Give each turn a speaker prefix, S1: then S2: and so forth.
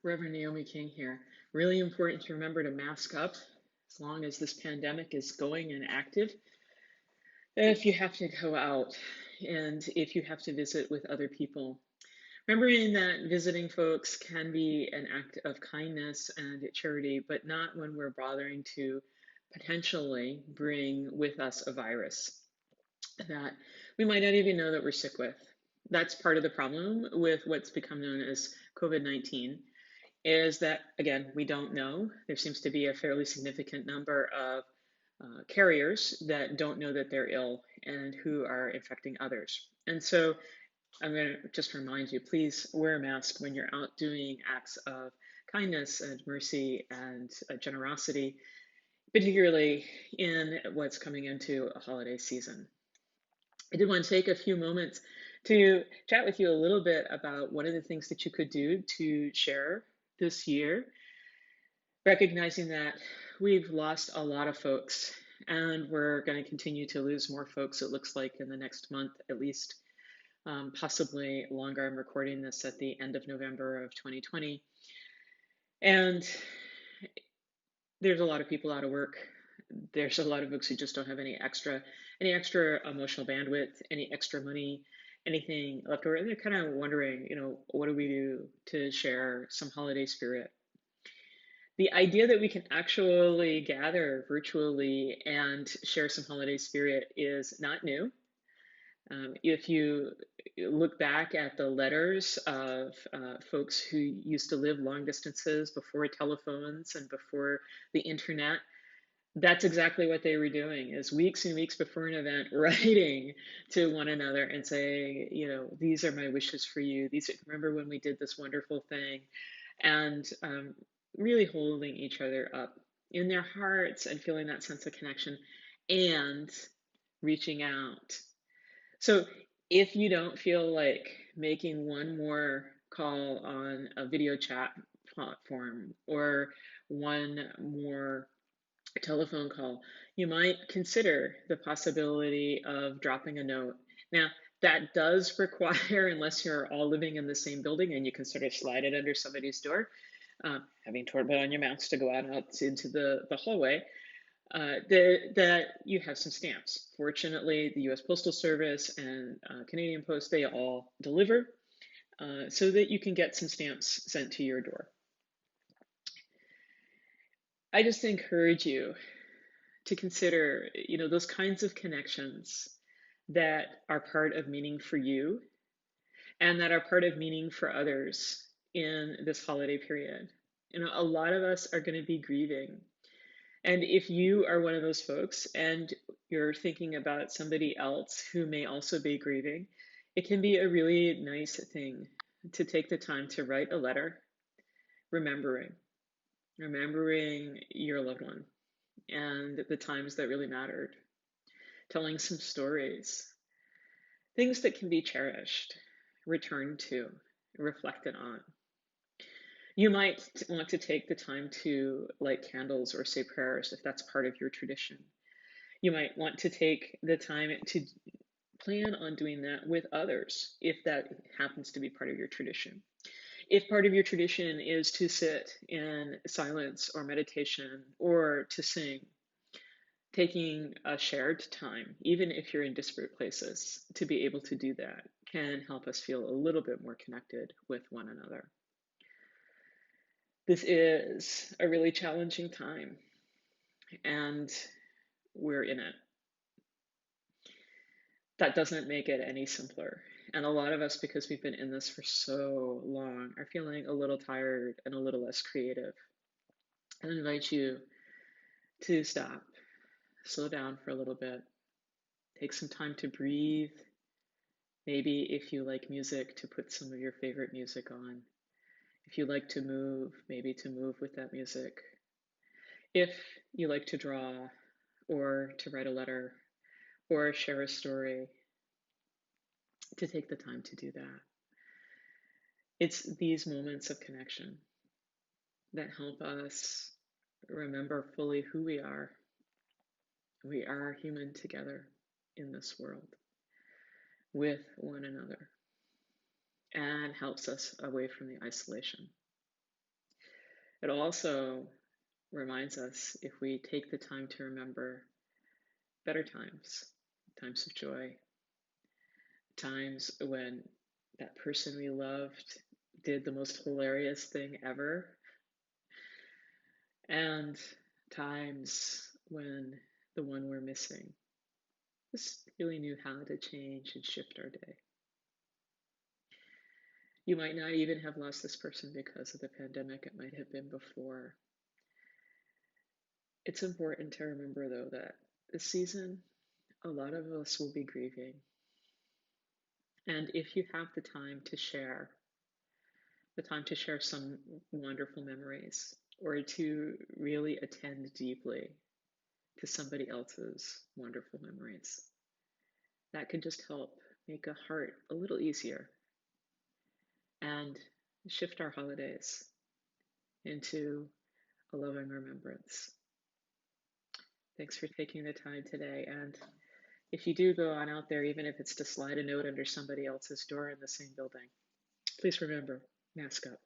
S1: Reverend Naomi King here. Really important to remember to mask up as long as this pandemic is going and active. If you have to go out and if you have to visit with other people, remembering that visiting folks can be an act of kindness and charity, but not when we're bothering to potentially bring with us a virus that we might not even know that we're sick with. That's part of the problem with what's become known as COVID-19 is that, again, we don't know. There seems to be a fairly significant number of carriers that don't know that they're ill and who are infecting others. And so I'm going to just remind you, please wear a mask when you're out doing acts of kindness and mercy and generosity, particularly in what's coming into a holiday season. I did want to take a few moments to chat with you a little bit about one of the things that you could do to share this year, recognizing that we've lost a lot of folks and we're going to continue to lose more folks, it looks like, in the next month at least, possibly longer. I'm recording this at the end of November of 2020. And there's a lot of people out of work. There's a lot of folks who just don't have any extra emotional bandwidth, any extra money, anything left over. And they're kind of wondering, what do we do to share some holiday spirit? The idea that we can actually gather virtually and share some holiday spirit is not new. If you look back at the letters of folks who used to live long distances before telephones and before the internet, that's exactly what they were doing, is weeks and weeks before an event, writing to one another and saying, these are my wishes for you. Remember when we did this wonderful thing? And really holding each other up in their hearts and feeling that sense of connection and reaching out. So if you don't feel like making one more call on a video chat platform or one more telephone call, you might consider the possibility of dropping a note. Now, that does require, unless you're all living in the same building and you can sort of slide it under somebody's door, having to put on your masks to go out into the hallway, that you have some stamps. Fortunately, the US Postal Service and Canadian Post, they all deliver so that you can get some stamps sent to your door. I just encourage you to consider, those kinds of connections that are part of meaning for you and that are part of meaning for others in this holiday period. A lot of us are going to be grieving. And if you are one of those folks and you're thinking about somebody else who may also be grieving, it can be a really nice thing to take the time to write a letter remembering your loved one and the times that really mattered, telling some stories, things that can be cherished, returned to, reflected on. You might want to take the time to light candles or say prayers if that's part of your tradition. You might want to take the time to plan on doing that with others if that happens to be part of your tradition. If part of your tradition is to sit in silence or meditation or to sing, taking a shared time, even if you're in disparate places, to be able to do that can help us feel a little bit more connected with one another. This is a really challenging time, and we're in it. That doesn't make it any simpler. And a lot of us, because we've been in this for so long, are feeling a little tired and a little less creative. I invite you to stop, slow down for a little bit, take some time to breathe. Maybe if you like music, to put some of your favorite music on. If you like to move, maybe to move with that music. If you like to draw or to write a letter or share a story, to take the time to do that. It's these moments of connection that help us remember fully who we are. We are human together in this world with one another and helps us away from the isolation. It also reminds us, if we take the time to remember better times, times of joy, times when that person we loved did the most hilarious thing ever, and times when the one we're missing just really knew how to change and shift our day. You might not even have lost this person because of the pandemic, it might have been before. It's important to remember, though, that this season, a lot of us will be grieving. And if you have the time to share some wonderful memories, or to really attend deeply to somebody else's wonderful memories, that can just help make a heart a little easier and shift our holidays into a loving remembrance. Thanks for taking the time today. And if you do go on out there, even if it's to slide a note under somebody else's door in the same building, please remember, mask up.